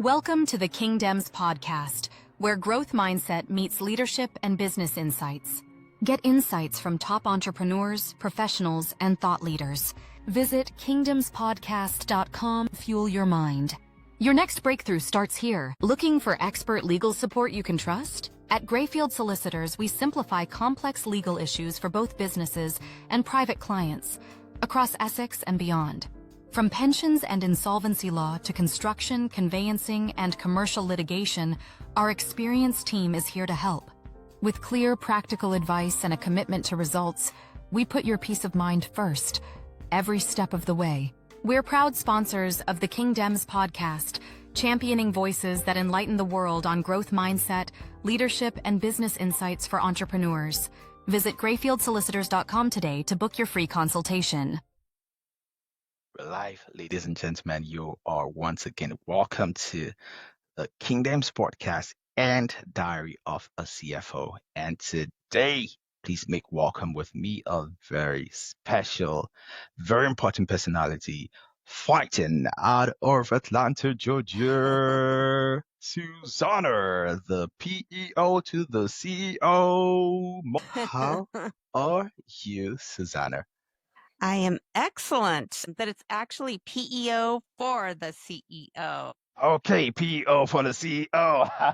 Welcome to the Kingdoms podcast, where growth mindset meets leadership and business insights. Get insights from top entrepreneurs, professionals, and thought leaders. Visit kingdomspodcast.com. Fuel your mind. Your next breakthrough starts here. Looking for expert legal support you can trust? At Grayfield Solicitors, we simplify complex legal issues for both businesses and private clients across Essex and beyond. From pensions and insolvency law to construction, conveyancing, and commercial litigation, our experienced team is here to help. With clear, practical advice and a commitment to results, we put your peace of mind first, every step of the way. We're proud sponsors of the Kingdoms podcast, championing voices that enlighten the world on growth mindset, leadership, and business insights for entrepreneurs. Visit grayfieldsolicitors.com today to book your free consultation. Live, ladies and gentlemen, you are once again welcome to the Kingdoms podcast and Diary of a CFO. And today, please make welcome with me a very special, very important personality fighting out of Atlanta, Georgia, Susanna, the PEO to the CEO. How are you, Susanna? I am excellent. That it's actually PEO for the CEO. Okay, PEO for the CEO.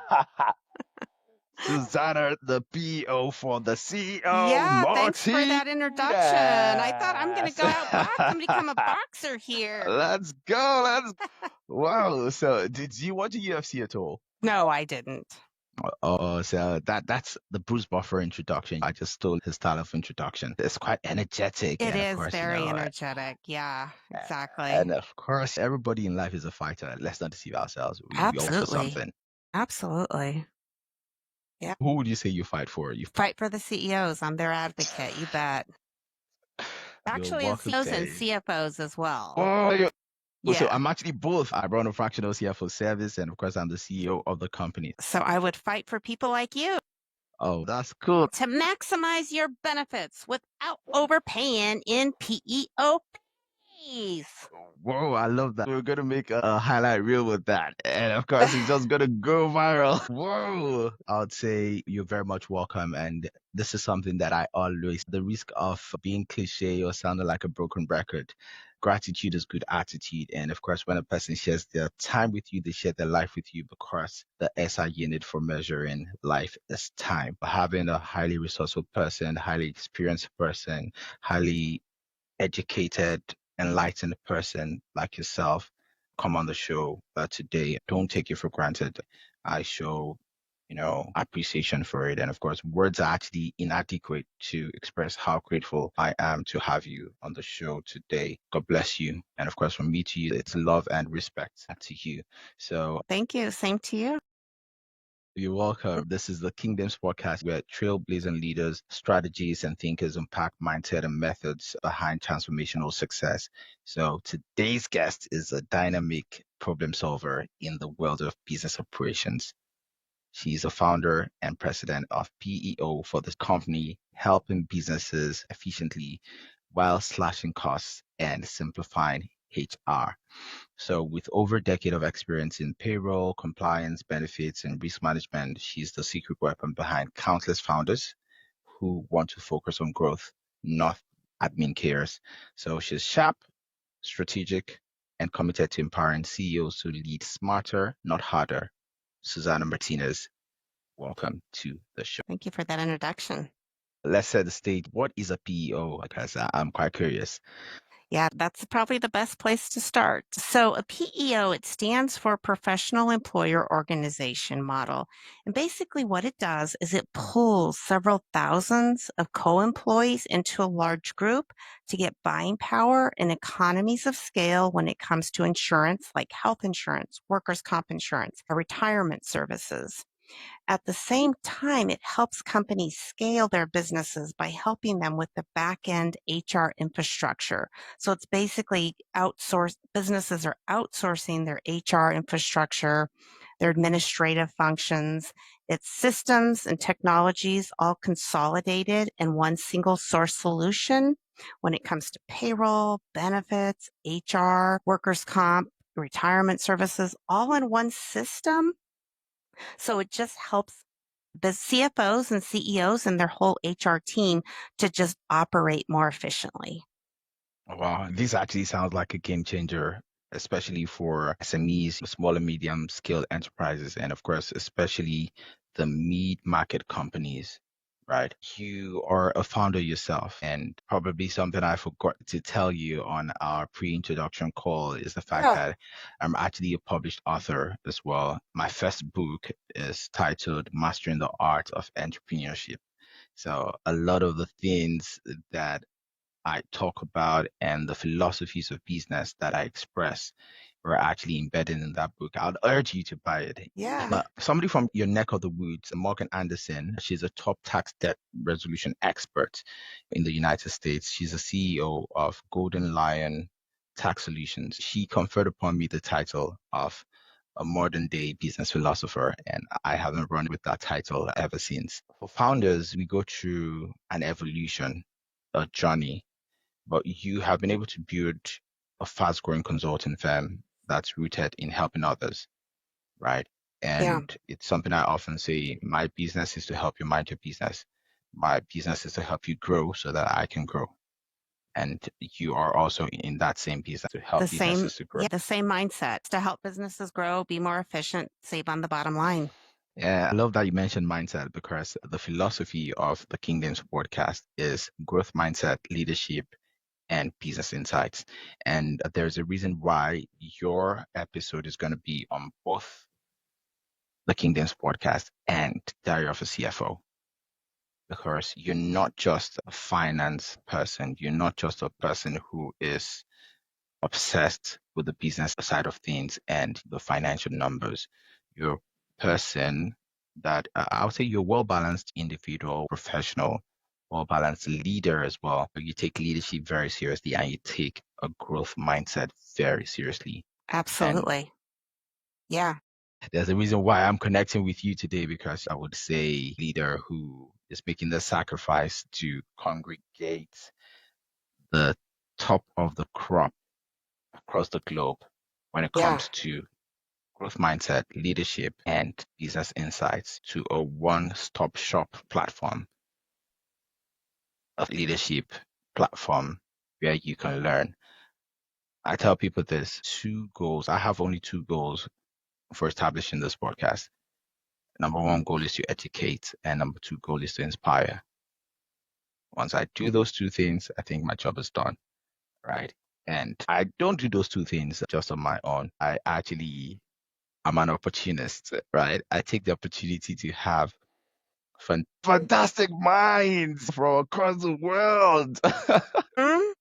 Susanna, the PEO for the CEO. Yeah, thanks for Martinez. that introduction. I thought I'm going to go out back and become a boxer here. Let's go. Wow. So, did you watch the UFC at all? No, I didn't. Oh, so that's the Bruce Buffer introduction. I just stole his style of introduction. It's quite energetic. It and is of course, very energetic. Yeah, exactly. And of course, everybody in life is a fighter. Let's not deceive ourselves. We all for Absolutely. something. Absolutely. Yeah. Who would you say you fight for? You Fight for the CEOs. I'm their advocate. You bet. Actually, the CEOs and CFOs as well. Oh, Yeah. So I'm actually both. I run a fractional CFO service, and of course, I'm the CEO of the company. So I would fight for people like you. Oh, that's cool. To maximize your benefits without overpaying in PEO fees. Whoa, I love that. We're going to make a highlight reel with that. And of course, it's just going to go viral. Whoa. I would say you're very much welcome. And this is something that I always, the risk of being cliche or sounding like a broken record. Gratitude is good attitude. And of course, when a person shares their time with you, they share their life with you, because the SI unit for measuring life is time. Having a highly resourceful person, highly experienced person, highly educated, enlightened person like yourself come on the show today. Don't take it for granted. I show appreciation for it. And of course, words are actually inadequate to express how grateful I am to have you on the show today. God bless you. And of course, from me to you, it's love and respect to you. So thank you. Same to you. You're welcome. This is the Kingdoms podcast, where trailblazing leaders, strategies, and thinkers unpack mindset and methods behind transformational success. So today's guest is a dynamic problem solver in the world of business operations. She's a founder and president of PEO for the company, helping businesses efficiently while slashing costs and simplifying HR. So with over a decade of experience in payroll, compliance, benefits, and risk management, she's the secret weapon behind countless founders who want to focus on growth, not admin cares. So she's sharp, strategic, and committed to empowering CEOs to lead smarter, not harder. Susanna Martinez, welcome to the show. Thank you for that introduction. Let's set the stage. What is a PEO? Because I'm quite curious. Yeah, that's probably the best place to start. So a PEO, it stands for Professional Employer Organization Model. And basically what it does is it pulls several thousands of co-employees into a large group to get buying power and economies of scale when it comes to insurance, like health insurance, workers' comp insurance, or retirement services. At the same time, it helps companies scale their businesses by helping them with the back-end HR infrastructure. So it's basically businesses are outsourcing their HR infrastructure, their administrative functions. It's systems and technologies all consolidated in one single source solution when it comes to payroll, benefits, HR, workers' comp, retirement services, all in one system. So it just helps the CFOs and CEOs and their whole HR team to just operate more efficiently. Wow, this actually sounds like a game changer, especially for SMEs, small and medium scale enterprises, and of course, especially the mid-market companies, right? You are a founder yourself, and probably something I forgot to tell you on our pre-introduction call is the fact Yeah. that I'm actually a published author as well. My first book is titled Mastering the Art of Entrepreneurship. So a lot of the things that I talk about and the philosophies of business that I express were actually embedded in that book. I'd urge you to buy it. Yeah. But somebody from your neck of the woods, Morgan Anderson, she's a top tax debt resolution expert in the United States. She's a CEO of Golden Lion Tax Solutions. She conferred upon me the title of a modern day business philosopher, and I haven't run with that title ever since. For founders, we go through an evolution, a journey, but you have been able to build a fast growing consulting firm that's rooted in helping others, right? Yeah. And it's something I often say, my business is to help you mind your business. My business is to help you grow so that I can grow. And you are also in that same business to help businesses to grow. The same mindset to help businesses grow, be more efficient, save on the bottom line. Yeah, I love that you mentioned mindset because the philosophy of the Kingdoms podcast is growth mindset, leadership, and business insights. And there's a reason why your episode is going to be on both the Kingdoms podcast and Diary of a CFO, because you're not just a finance person. You're not just a person who is obsessed with the business side of things and the financial numbers. You're a person that I would say you're a well-balanced individual, professional, well-balanced leader as well. You take leadership very seriously and you take a growth mindset very seriously. Absolutely. Yeah. There's a reason why I'm connecting with you today, because I would say leader who is making the sacrifice to congregate the top of the crop across the globe when it Yeah. comes to growth mindset, leadership, and business insights to a one-stop shop platform, a leadership platform where you can learn. I tell people there's two goals. I have only two goals for establishing this podcast. Number one goal is to educate, and number two goal is to inspire. Once I do those two things, I think my job is done, right? And I don't do those two things just on my own. I'm an opportunist, right? I take the opportunity to have fantastic minds from across the world Mm,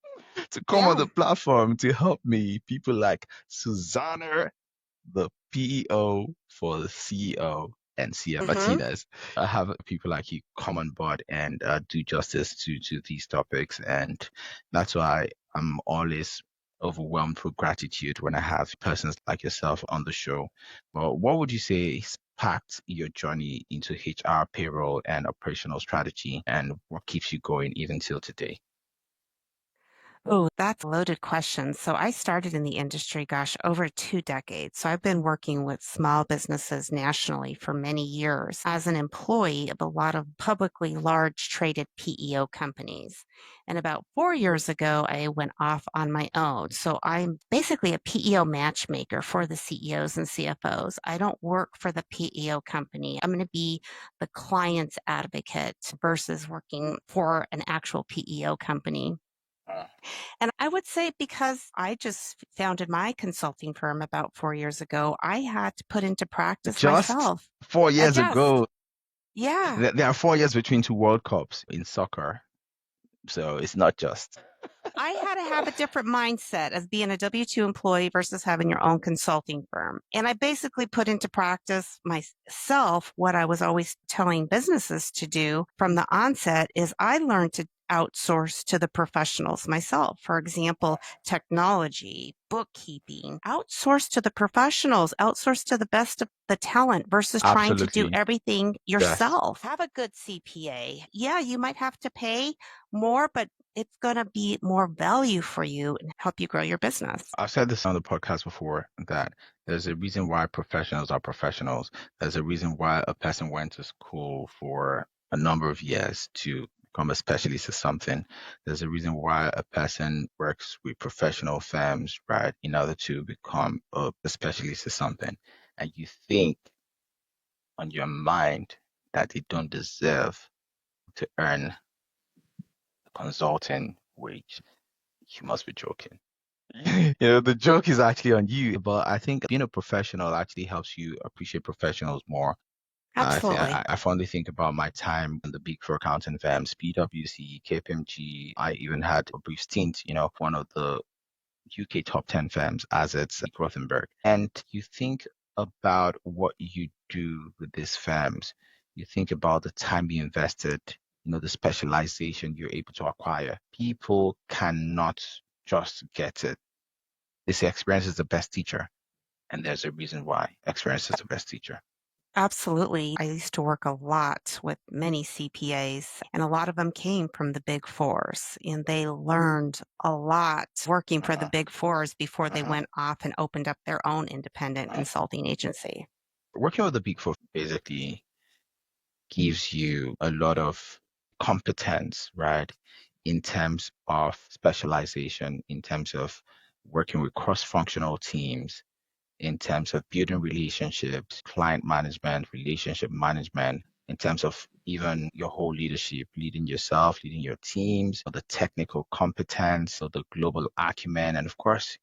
to come on yeah. the platform to help me. People like Susanna, the PEO for the CEO, and CF Mm-hmm. Martinez. I have people like you come on board and do justice to these topics. And that's why I'm always overwhelmed with gratitude when I have persons like yourself on the show. Well, what would you say sparked your journey into HR, payroll, and operational strategy, and what keeps you going even till today? Oh, that's a loaded question. So I started in the industry, gosh, over 2 decades. So I've been working with small businesses nationally for many years as an employee of a lot of publicly large traded PEO companies. And about 4 years ago, I went off on my own. So I'm basically a PEO matchmaker for the CEOs and CFOs. I don't work for the PEO company. I'm going to be the client's advocate versus working for an actual PEO company. And I would say because I just founded my consulting firm about 4 years ago, I had to put into practice Just myself. 4 years Just, ago, yeah. there are 4 years between two World Cups in soccer. So it's not just. I had to have a different mindset as being a W 2 employee versus having your own consulting firm. And I basically put into practice myself what I was always telling businesses to do from the onset is I learned to outsource to the professionals myself. For example, technology, bookkeeping, outsource to the professionals, outsource to the best of the talent versus trying to do Absolutely. everything Yes. yourself. Have a good CPA. Yeah, you might have to pay more, but it's going to be more value for you and help you grow your business. I've said this on the podcast before that there's a reason why professionals are professionals. There's a reason why a person went to school for a number of years to become a specialist at something. There's a reason why a person works with professional firms, right, in order to become a specialist at something. And you think on your mind that they don't deserve to earn a consulting wage. You must be joking. The joke is actually on you, but I think being a professional actually helps you appreciate professionals more. Absolutely. I fondly think about my time in the big four accounting firms, PwC, KPMG. I even had a brief stint, one of the UK top 10 firms as it's Rothenberg. And you think about what you do with these firms. You think about the time you invested, the specialization you're able to acquire. People cannot just get it. They say experience is the best teacher. And there's a reason why experience is the best teacher. Absolutely. I used to work a lot with many CPAs, and a lot of them came from the big fours, and they learned a lot working for the big fours before they went off and opened up their own independent consulting agency. Working with the big four basically gives you a lot of competence, right? In terms of specialization, in terms of working with cross-functional teams, in terms of building relationships, client management, relationship management, in terms of even your whole leadership, leading yourself, leading your teams, the technical competence, or the global acumen, and of course,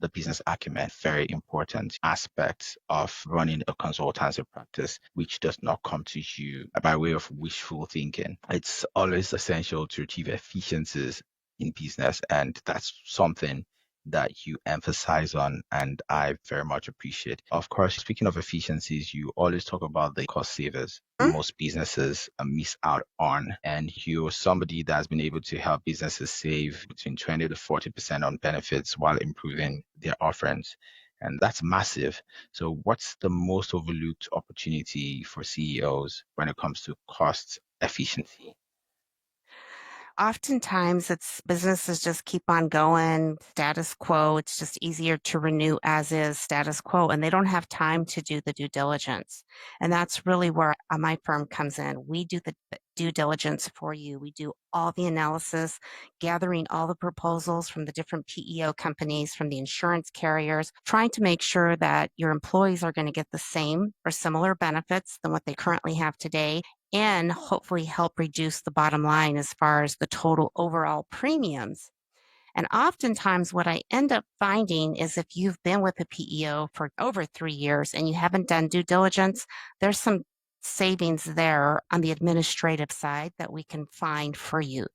the business acumen, very important aspects of running a consultancy practice, which does not come to you by way of wishful thinking. It's always essential to achieve efficiencies in business, and that's something that you emphasize on, and I very much appreciate. Of course, speaking of efficiencies, you always talk about the cost savers most businesses miss out on, and you're somebody that's been able to help businesses save between 20 to 40% on benefits while improving their offerings. And that's massive. So what's the most overlooked opportunity for CEOs when it comes to cost efficiency? Oftentimes, it's businesses just keep on going, status quo. It's just easier to renew as is status quo, and they don't have time to do the due diligence. And that's really where my firm comes in. We do the due diligence for you. We do all the analysis, gathering all the proposals from the different PEO companies, from the insurance carriers, trying to make sure that your employees are going to get the same or similar benefits than what they currently have today, and hopefully help reduce the bottom line as far as the total overall premiums. And oftentimes, what I end up finding is if you've been with a PEO for over 3 years and you haven't done due diligence, there's some savings there on the administrative side that we can find for you.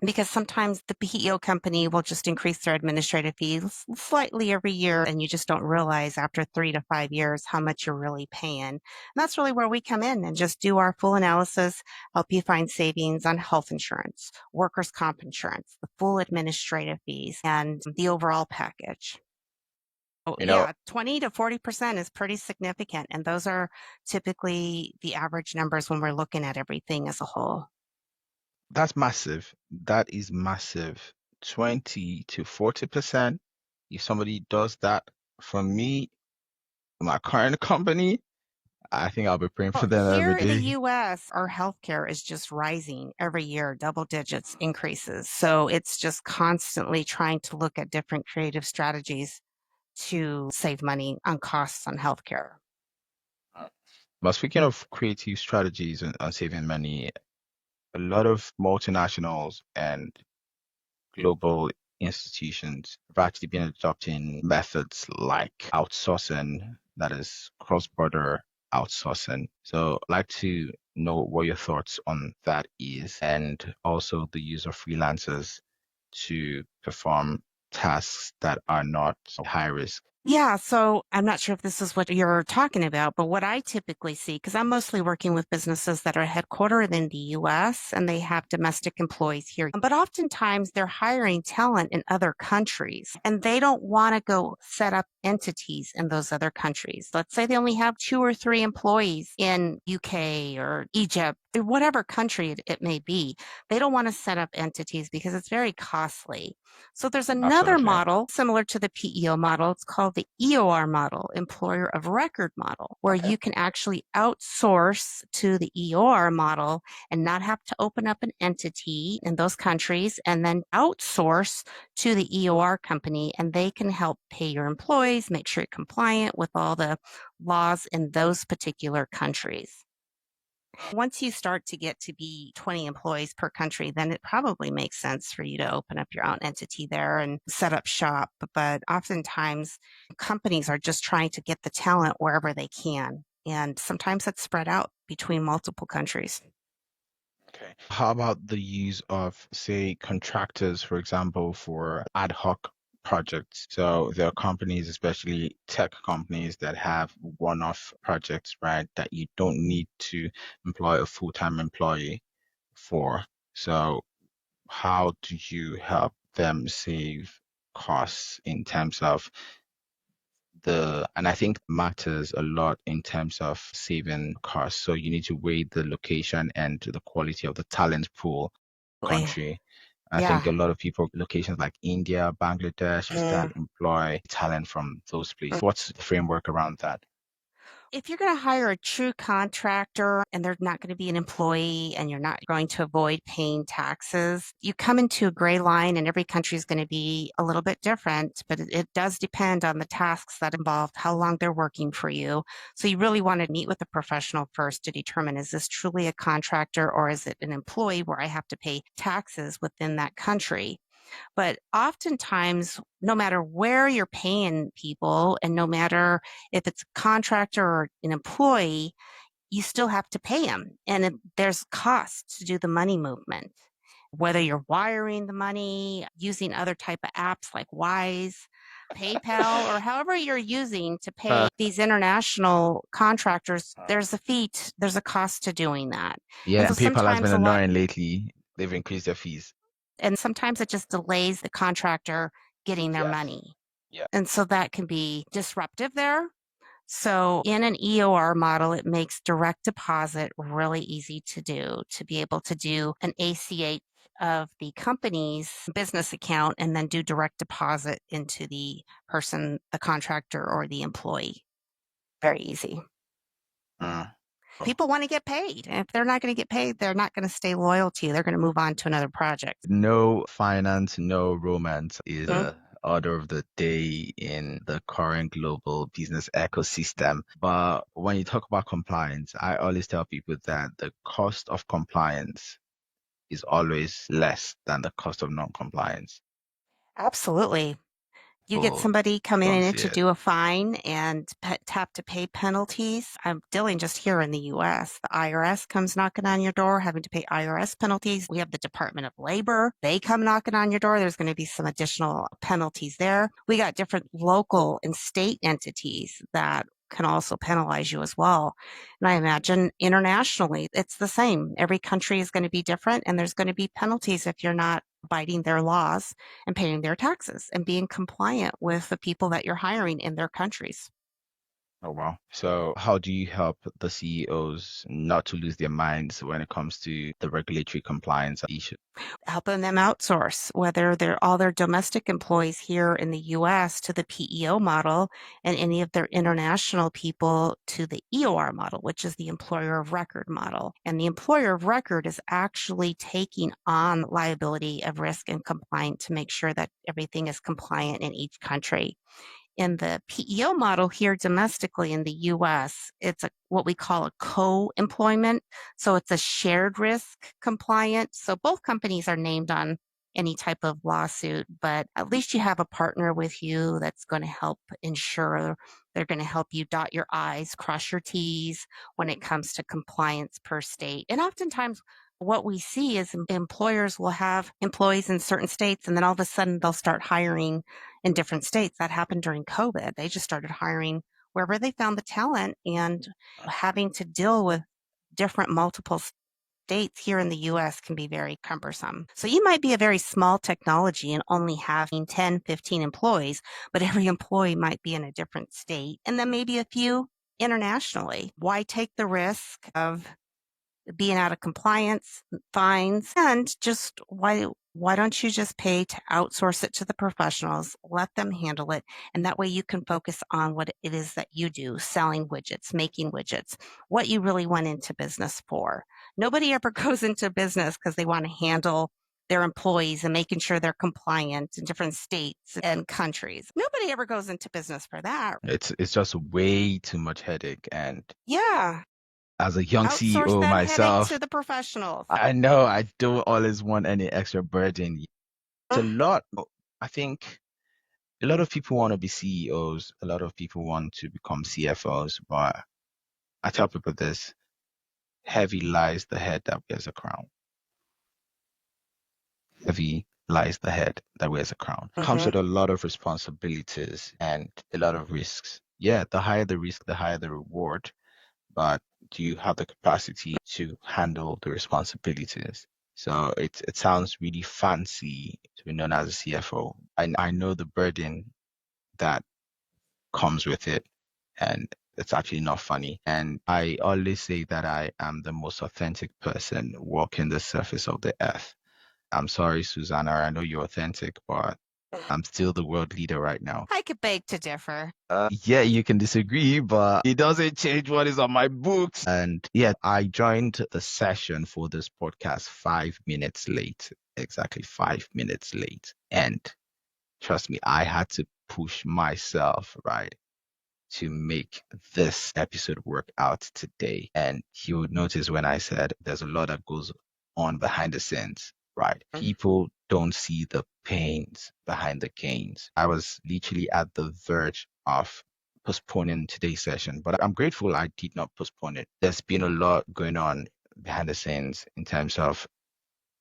Because sometimes the PEO company will just increase their administrative fees slightly every year, and you just don't realize after 3 to 5 years how much you're really paying. And that's really where we come in and just do our full analysis, help you find savings on health insurance, workers' comp insurance, the full administrative fees, and the overall package. Oh, You know, yeah, 20 to 40% is pretty significant. And those are typically the average numbers when we're looking at everything as a whole. that's massive. That is massive. 20 to 40%. If somebody does that for me, my current company, I think I'll be praying for Well, them every here in the day. US, our healthcare is just rising every year, double digits increases. So it's just constantly trying to look at different creative strategies to save money on costs on healthcare. But speaking of creative strategies and saving money, a lot of multinationals and global institutions have actually been adopting methods like outsourcing, that is cross-border outsourcing. So I'd like to know what your thoughts on that is, and also the use of freelancers to perform tasks that are not high risk. Yeah, so I'm not sure if this is what you're talking about, but what I typically see, because I'm mostly working with businesses that are headquartered in the US and they have domestic employees here, but oftentimes they're hiring talent in other countries and they don't want to go set up entities in those other countries. Let's say they only have 2 or 3 employees in UK or Egypt, or whatever country it may be. They don't want to set up entities because it's very costly. So there's another Absolutely. model similar to the PEO model. It's called the EOR model, employer of record model, where Okay. you can actually outsource to the EOR model and not have to open up an entity in those countries and then outsource to the EOR company and they can help pay your employees, make sure you're compliant with all the laws in those particular countries. Once you start to get to be 20 employees per country, then it probably makes sense for you to open up your own entity there and set up shop. But oftentimes, companies are just trying to get the talent wherever they can. And sometimes it's spread out between multiple countries. Okay. How about the use of, say, contractors, for example, for ad hoc projects? So there are companies, especially tech companies, that have one-off projects, right, that you don't need to employ a full-time employee for. So how do you help them save costs in terms of and I think matters a lot in terms of saving costs. So you need to weigh the location and the quality of the talent pool country. I think Yeah. a lot of people, locations like India, Bangladesh, Pakistan, employ talent from those places. What's the framework around that? If you're going to hire a true contractor and they're not going to be an employee and you're not going to avoid paying taxes, you come into a gray line and every country is going to be a little bit different, but it does depend on the tasks that involve how long they're working for you. So you really want to meet with a professional first to determine, is this truly a contractor or is it an employee where I have to pay taxes within that country? But oftentimes, no matter where you're paying people and no matter if it's a contractor or an employee, you still have to pay them. And there's costs to do the money movement. Whether you're wiring the money, using other type of apps like Wise, PayPal, or however you're using to pay these international contractors, there's a fee, there's a cost to doing that. And Yeah, so and PayPal has been sometimes a lot, annoying lately. They've increased their fees. and sometimes it just delays the contractor getting their Yes. money. Yeah. And so that can be disruptive there. So in an EOR model, it makes direct deposit really easy to do, to be able to do an ACH of the company's business account and then do direct deposit into the person, the contractor or the employee. Very easy. Mm. People want to get paid. And if they're not going to get paid, they're not going to stay loyal to you. They're going to move on to another project. No finance, no romance is the order of the day in the current global business ecosystem. But when you talk about compliance, I always tell people that the cost of compliance is always less than the cost of non-compliance. Absolutely. You get People somebody coming don't in see to it. do a fine and have to pay penalties. I'm dealing just here in the US. The IRS comes knocking on your door, having to pay IRS penalties. We have the Department of Labor. They come knocking on your door. There's going to be some additional penalties there. We got different local and state entities that can also penalize you as well. And I imagine internationally, it's the same. Every country is going to be different, and there's going to be penalties if you're not abiding their laws and paying their taxes and being compliant with the people that you're hiring in their countries. Oh, wow. So how do you help the CEOs not to lose their minds when it comes to the regulatory compliance issue? Helping them outsource, whether they're all their domestic employees here in the US to the PEO model and any of their international people to the EOR model, which is the employer of record model. And the employer of record is actually taking on liability of risk and compliant to make sure that everything is compliant in each country. In the PEO model here domestically in the US, it's what we call a co-employment. So it's a shared risk compliant. So both companies are named on any type of lawsuit, but at least you have a partner with you that's going to help ensure they're going to help you dot your I's, cross your T's when it comes to compliance per state. And oftentimes what we see is employers will have employees in certain states and then all of a sudden they'll start hiring in different states. That happened during COVID. They just started hiring wherever they found the talent, and having to deal with different multiple states here in the US can be very cumbersome. So you might be a very small technology and only having 10, 15 employees, but every employee might be in a different state, and then maybe a few internationally. Why take the risk of being out of compliance, fines, and just why don't you just pay to outsource it to the professionals, let them handle it, and that way you can focus on what it is that you do, selling widgets, making widgets, what you really went into business for. Nobody ever goes into business because they want to handle their employees and making sure they're compliant in different states and countries. Nobody ever goes into business for that. It's just way too much headache. And Yeah. as a young Outsource CEO that headache myself, to the professionals. I know I don't always want any extra burden. It's a Mm. lot. I think a lot of people want to be CEOs. A lot of people want to become CFOs. But I tell people this: heavy lies the head that wears a crown. Heavy lies the head that wears a crown. Comes with a lot of responsibilities and a lot of risks. Yeah, the higher the risk, the higher the reward. But do you have the capacity to handle the responsibilities? So it sounds really fancy to be known as a CFO. I know the burden that comes with it, and it's actually not funny. And I always say that I am the most authentic person walking the surface of the earth. I'm sorry, Susanna, I know you're authentic, but I'm still the world leader right now. I could beg to differ. Yeah, you can disagree, but it doesn't change what is on my books. And yeah, I joined the session for this podcast 5 minutes late, exactly 5 minutes late. And trust me, I had to push myself, right, to make this episode work out today. And you would notice when I said there's a lot that goes on behind the scenes, right? People don't see the pains behind the gains. I was literally at the verge of postponing today's session, but I'm grateful I did not postpone it. There's been a lot going on behind the scenes in terms of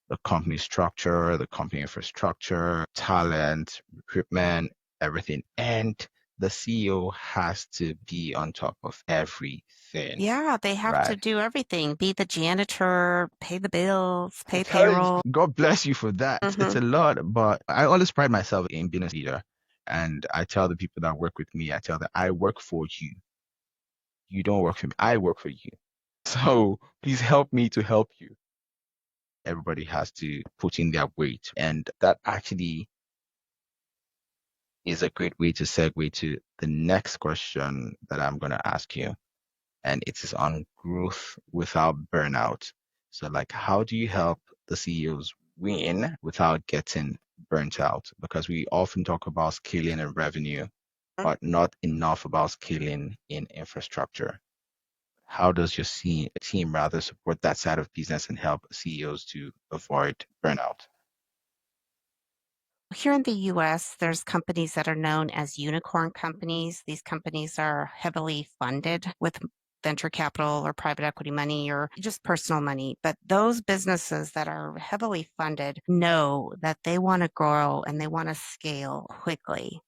the company structure, the company infrastructure, talent, recruitment, everything. And the CEO has to be on top of everything. Yeah, they have to Right. do everything. Be the janitor, pay the bills, pay Tell you, payroll. God bless you for that. It's a lot, but I always pride myself in being a leader. And I tell the people that work with me, I tell them, I work for you. You don't work for me. I work for you. So please help me to help you. Everybody has to put in their weight. And that actually is a great way to segue to the next question that I'm going to ask you. And it is on growth without burnout. So, like, how do you help the CEOs win without getting burnt out? Because we often talk about scaling and revenue, but not enough about scaling in infrastructure. How does your team rather support that side of business and help CEOs to avoid burnout? Here in the US, there's companies that are known as unicorn companies. These companies are heavily funded with venture capital or private equity money or just personal money. But those businesses that are heavily funded know that they want to grow and they want to scale quickly.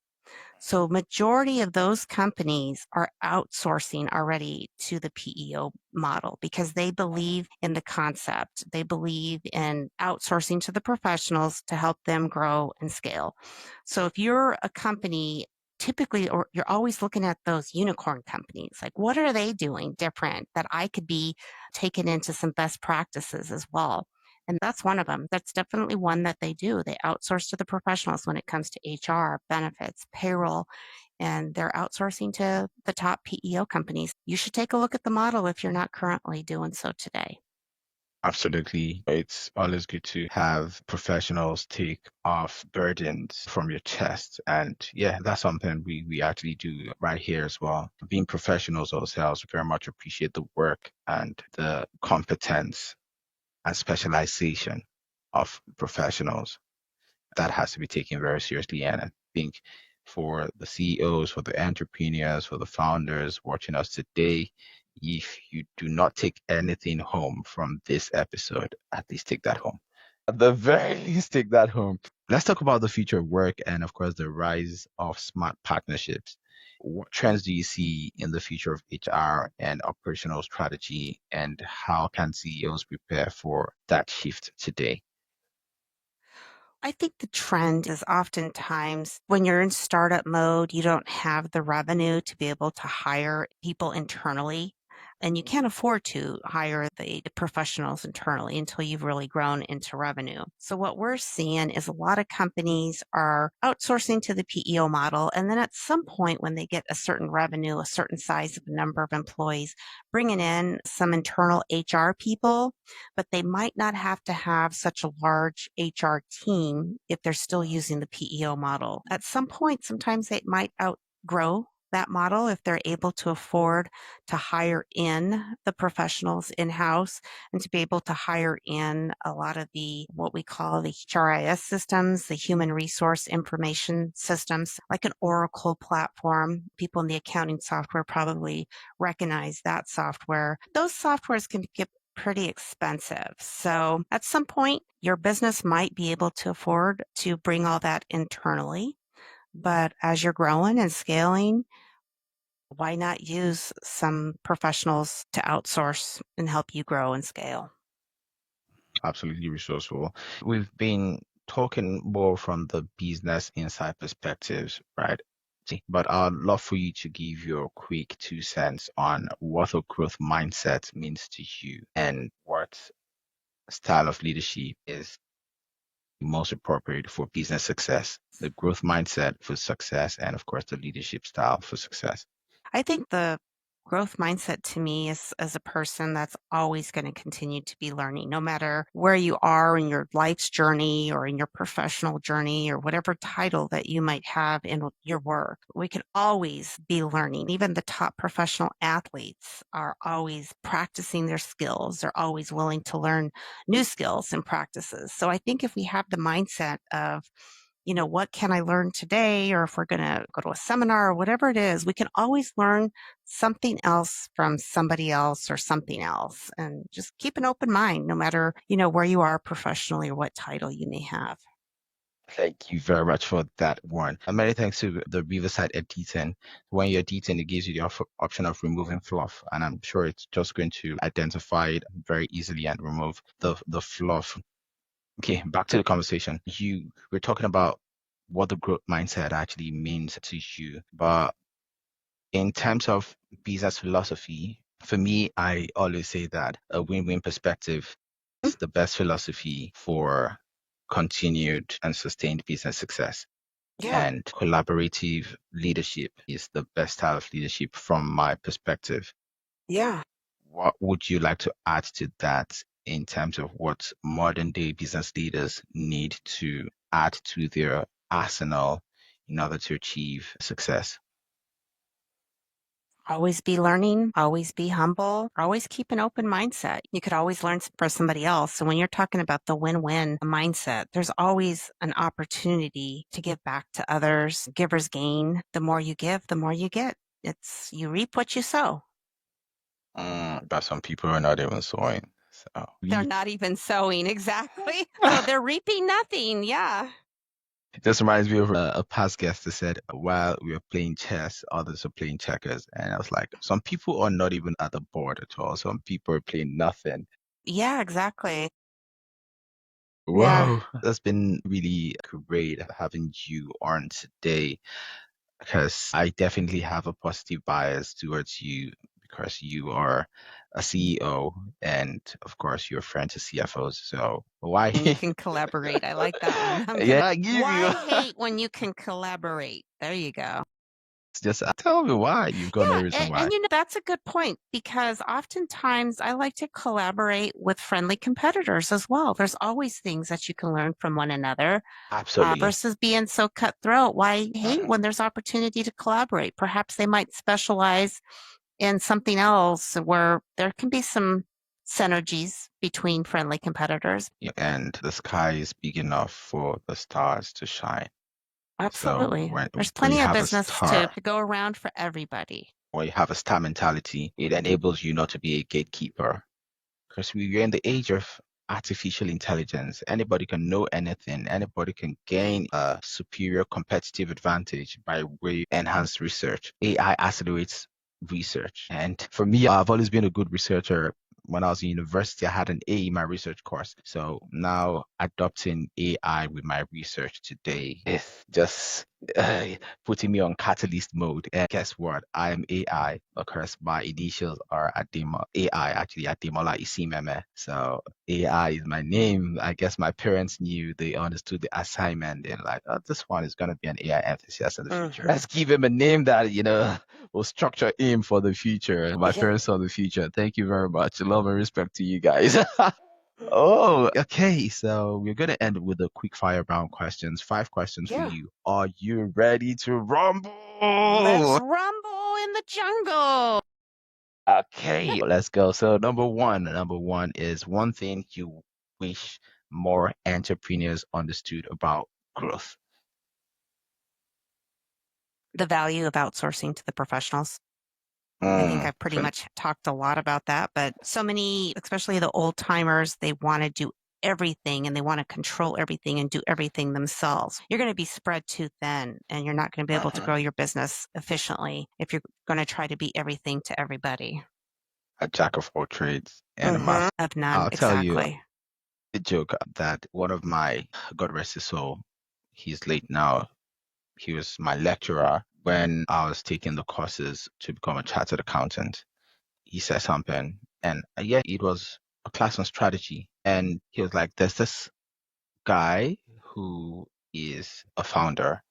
So majority of those companies are outsourcing already to the PEO model because they believe in the concept. They believe in outsourcing to the professionals to help them grow and scale. So if you're a company, typically, or you're always looking at those unicorn companies, like what are they doing different that I could be taken into some best practices as well? And that's one of them. That's definitely one that they do. They outsource to the professionals when it comes to HR, benefits, payroll, and they're outsourcing to the top PEO companies. You should take a look at the model if you're not currently doing so today. Absolutely. It's always good to have professionals take off burdens from your chest. And yeah, that's something we actually do right here as well. Being professionals ourselves, we very much appreciate the work and the competence and specialization of professionals. That has to be taken very seriously. And I think for the CEOs, for the entrepreneurs, for the founders watching us today, if you do not take anything home from this episode, at least take that home. At the very least, take that home. Let's talk about the future of work and, of course, the rise of smart partnerships. What trends do you see in the future of HR and operational strategy, and how can CEOs prepare for that shift today? I think the trend is oftentimes when you're in startup mode, you don't have the revenue to be able to hire people internally. And you can't afford to hire the professionals internally until you've really grown into revenue. So, what we're seeing is a lot of companies are outsourcing to the PEO model. And then at some point, when they get a certain revenue, a certain size of number of employees, bringing in some internal HR people, but they might not have to have such a large HR team if they're still using the PEO model. At some point, sometimes they might outgrow that model if they're able to afford to hire in the professionals in-house and to be able to hire in a lot of the what we call the HRIS systems, the human resource information systems, like an Oracle platform. People in the accounting software probably recognize that software. Those softwares can get pretty expensive. So at some point, your business might be able to afford to bring all that internally. But as you're growing and scaling, why not use some professionals to outsource and help you grow and scale? Absolutely resourceful. We've been talking more from the business inside perspectives, right? But I'd love for you to give your quick 2 cents on what a growth mindset means to you and what style of leadership is most appropriate for business success, the growth mindset for success, and of course, the leadership style for success. I think the growth mindset to me is as a person that's always going to continue to be learning, no matter where you are in your life's journey or in your professional journey or whatever title that you might have in your work. We can always be learning. Even the top professional athletes are always practicing their skills. They're always willing to learn new skills and practices. So I think if we have the mindset of, what can I learn today? Or if we're going to go to a seminar or whatever it is, we can always learn something else from somebody else or something else. And just keep an open mind, no matter, where you are professionally or what title you may have. Thank you very much for that one. And many thanks to the Riverside editing. When you're editing, it gives you the option of removing fluff. And I'm sure it's just going to identify it very easily and remove the fluff. Okay, back to the conversation. You were talking about what the growth mindset actually means to you. But in terms of business philosophy, for me, I always say that a win-win perspective is the best philosophy for continued and sustained business success. Yeah. And collaborative leadership is the best style of leadership from my perspective. Yeah. What would you like to add to that in terms of what modern day business leaders need to add to their arsenal in order to achieve success? Always be learning, always be humble, always keep an open mindset. You could always learn from somebody else. So when you're talking about the win-win mindset, there's always an opportunity to give back to others. Givers gain. The more you give, the more you get. You reap what you sow. But some people are not even sewing. So They're not even sowing, exactly. So they're reaping nothing. Yeah. it just reminds me of a past guest that said, while we were playing chess, others are playing checkers. And I was like, some people are not even at the board at all. Some people are playing nothing. Yeah, exactly. Yeah. Whoa, that's been really great having you on today because I definitely have a positive bias towards you because you are a CEO and of course you're a friend to CFOs. So why? You can collaborate. I like that one. Yeah, I give Why you. hate when you can collaborate? There you go. Just tell me why. You've got no Yeah, reason and, why. and that's a good point because oftentimes I like to collaborate with friendly competitors as well. There's always things that you can learn from one another Absolutely. versus being so cutthroat. Why hate when there's opportunity to collaborate? Perhaps they might specialize in something else where there can be some synergies between friendly competitors. And the sky is big enough for the stars to shine. So Absolutely. There's when plenty you of have a business star, to go around for everybody. when you have a star mentality, it enables you not to be a gatekeeper. Because we're in the age of artificial intelligence. Anybody can know anything. Anybody can gain a superior competitive advantage by way of enhanced research. AI accelerates research. And for me, I've always been a good researcher. When I was in university, I had an A in my research course. So now adopting AI with my research today is just putting me on catalyst mode. And guess what? I am AI. Of course, my initials are Adema. AI, actually, Ademola Isimeme. So AI is my name. I guess my parents knew, they understood the assignment. They're like, oh, this one is going to be an AI enthusiast in the future. Let's give him a name that, will structure him for the future. My parents saw the future. Thank you very much. Love and respect to you guys. Oh, okay. So we're going to end with the quick fire round questions. 5 questions for you. Are you ready to rumble? Let's rumble in the jungle. Okay, let's go. So number one is one thing you wish more entrepreneurs understood about growth. The value of outsourcing to the professionals. I think I've pretty much talked a lot about that, but so many, especially the old timers, they want to do everything and they want to control everything and do everything themselves. You're going to be spread too thin and you're not going to be able to grow your business efficiently if you're going to try to be everything to everybody. A jack of all trades and a master of none. I'll tell you Exactly. a joke that one of my, God rest his soul, he's late now. He was my lecturer when I was taking the courses to become a chartered accountant. He said something, and yeah, it was a class on strategy. And he was like, there's this guy who is a founder,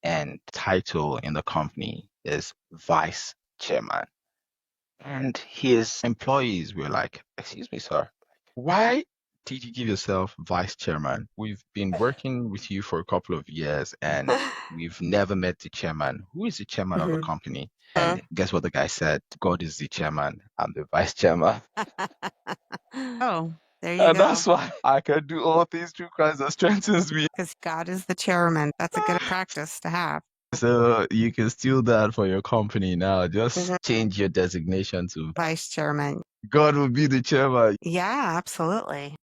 and title in the company is vice chairman. And his employees were like, excuse me, sir, why did you give yourself vice chairman? We've been working with you for a couple of years and we've never met the chairman. Who is the chairman of the company? And guess what the guy said? God is the chairman. I'm the vice chairman. Oh, there you And go. that's why I can do all things through Christ that strengthens me. Because God is the chairman. That's a good practice to have. So you can steal that for your company now. Just change your designation to Vice chairman. God will be the chairman. Yeah, absolutely.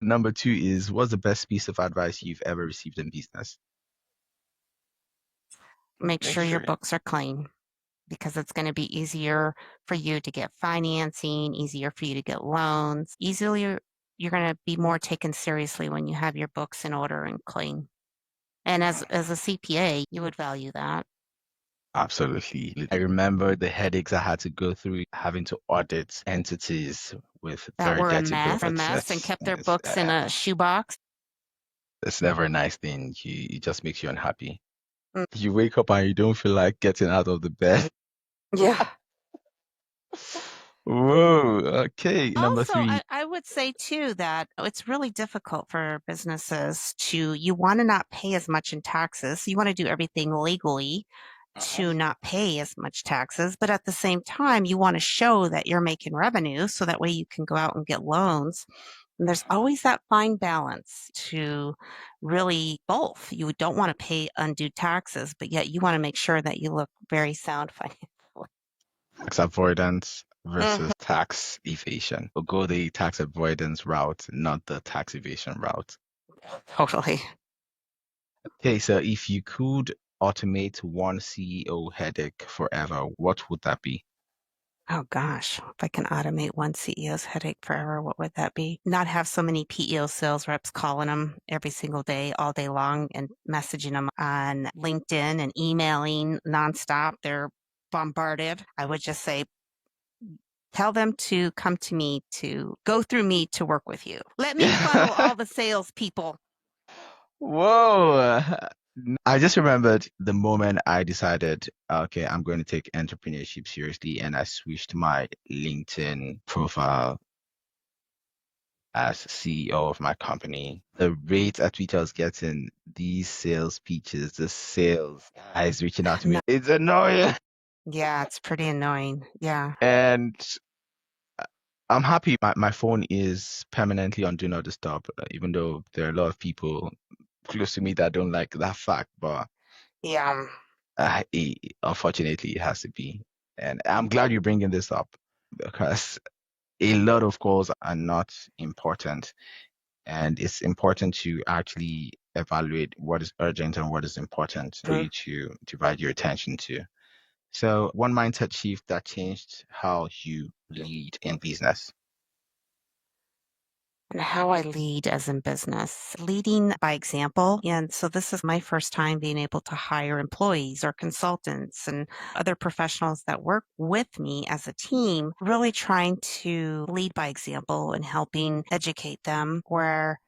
Number 2 is, what's the best piece of advice you've ever received in business? Make sure your books are clean because it's going to be easier for you to get financing, easier for you to get loans. Easily, you're going to be more taken seriously when you have your books in order and clean. And as a CPA, you would value that. Absolutely. I remember the headaches I had to go through having to audit entities with That very were a dirty mess, books. and kept their books in a shoebox. It's never a nice thing. It just makes you unhappy. You wake up and you don't feel like getting out of the bed. Yeah. Whoa. Okay. Number Also, 3. I would say too that it's really difficult for businesses you want to not pay as much in taxes. You want to do everything legally to not pay as much taxes, but at the same time, you want to show that you're making revenue so that way you can go out and get loans. And there's always that fine balance to really both. You don't want to pay undue taxes, but yet you want to make sure that you look very sound financially. Tax avoidance versus tax evasion. We'll go the tax avoidance route, not the tax evasion route. Totally. Okay, so if you could automate one CEO headache forever, what would that be? Oh gosh, if I can automate one CEO's headache forever, what would that be? Not have so many PEO sales reps calling them every single day, all day long, and messaging them on LinkedIn and emailing nonstop. They're bombarded. I would just say, tell them to come to me, to go through me to work with you. Let me funnel all the salespeople. Whoa. I just remembered the moment I decided, okay, I'm going to take entrepreneurship seriously, and I switched my LinkedIn profile as CEO of my company. The rate at which I was getting these sales pitches, the sales guys reaching out to me, it's annoying. Yeah, it's pretty annoying. Yeah. And I'm happy my phone is permanently on Do Not Disturb, even though there are a lot of people close to me that don't like that fact, but Yeah. unfortunately, it has to be. And I'm glad you're bringing this up because A lot of calls are not important. And it's important to actually evaluate what is urgent and what is important for you to divide your attention to. So, one mindset shift that changed how you lead in business. And how I lead as in business, leading by example. And so this is my first time being able to hire employees or consultants and other professionals that work with me as a team, really trying to lead by example and helping educate them where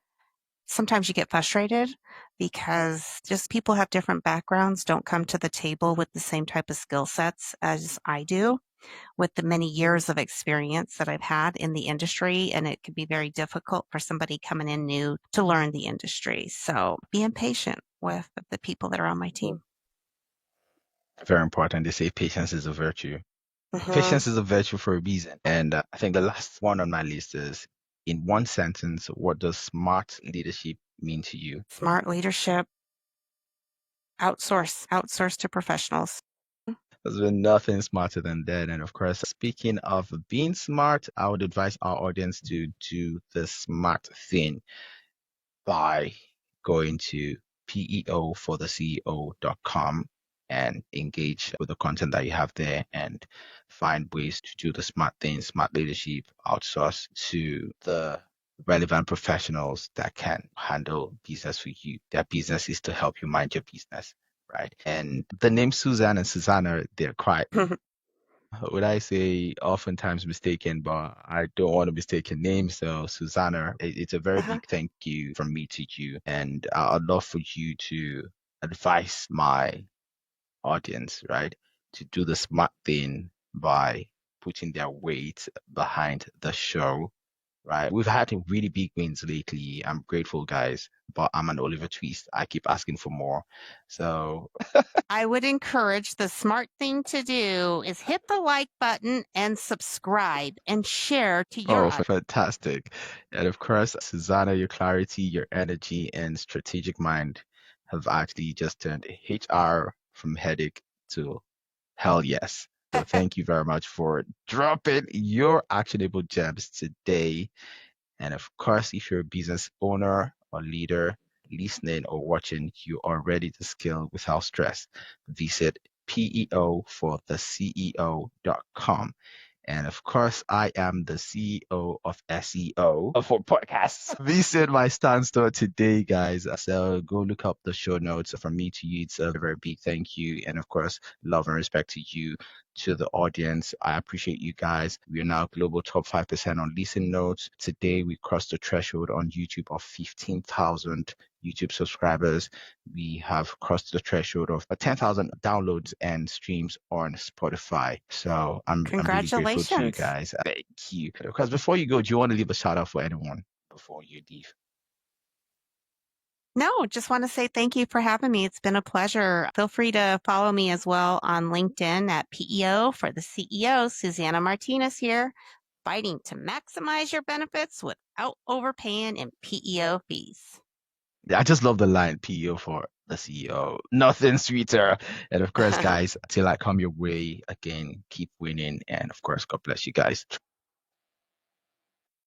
sometimes you get frustrated because just people have different backgrounds, don't come to the table with the same type of skill sets as I do with the many years of experience that I've had in the industry. And it can be very difficult for somebody coming in new to learn the industry. So being patient with the people that are on my team. Very important. They say patience is a virtue. Mhm. Patience is a virtue for a reason. And I think the last one on my list is, in one sentence, what does smart leadership mean to you? Smart leadership, outsource to professionals. There's been nothing smarter than that. And of course, speaking of being smart, I would advise our audience to do the smart thing by going to PEO4theceo.com and engage with the content that you have there and find ways to do the smart things, smart leadership, outsource to the relevant professionals that can handle business for you. Their business is to help you mind your business, right? And the name Susanna and Susanna, they're quite, would I say, oftentimes mistaken, but I don't want to mistake your name. So, Susanna, it's a very Uh-huh. big thank you from me to you. And I'd love for you to advise my audience, right, to do the smart thing by putting their weight behind the show, right? We've had really big wins lately. I'm grateful, guys, but I'm an Oliver Twist. I keep asking for more. So, I would encourage the smart thing to do is hit the like button and subscribe and share to your oh, fantastic. And of course, Susanna, your clarity, your energy, and strategic mind have actually just turned HR from headache to hell yes. So thank you very much for dropping your actionable gems today. And of course, if you're a business owner or leader listening or watching, you are ready to scale without stress. Visit PEO4theceo.com. And of course, I am the CEO of SEO for podcasts. Visit my stand store today, guys. So go look up the show notes. From me to you, it's a very big thank you. And of course, love and respect to you, to the audience. I appreciate you guys. We are now global top 5% on listen notes. Today, we crossed the threshold on YouTube of 15,000 YouTube subscribers. We have crossed the threshold of 10,000 downloads and streams on Spotify. So I'm really grateful to you Congratulations. guys. Thank you. Because before you go, do you want to leave a shout out for anyone before you leave? No, just want to say thank you for having me. It's been a pleasure. Feel free to follow me as well on LinkedIn at PEO for the CEO. Susanna Martinez here, fighting to maximize your benefits without overpaying in PEO fees. Yeah, I just love the line PEO for the CEO. Nothing sweeter. And of course, guys, till I come your way again, keep winning. And of course, God bless you guys.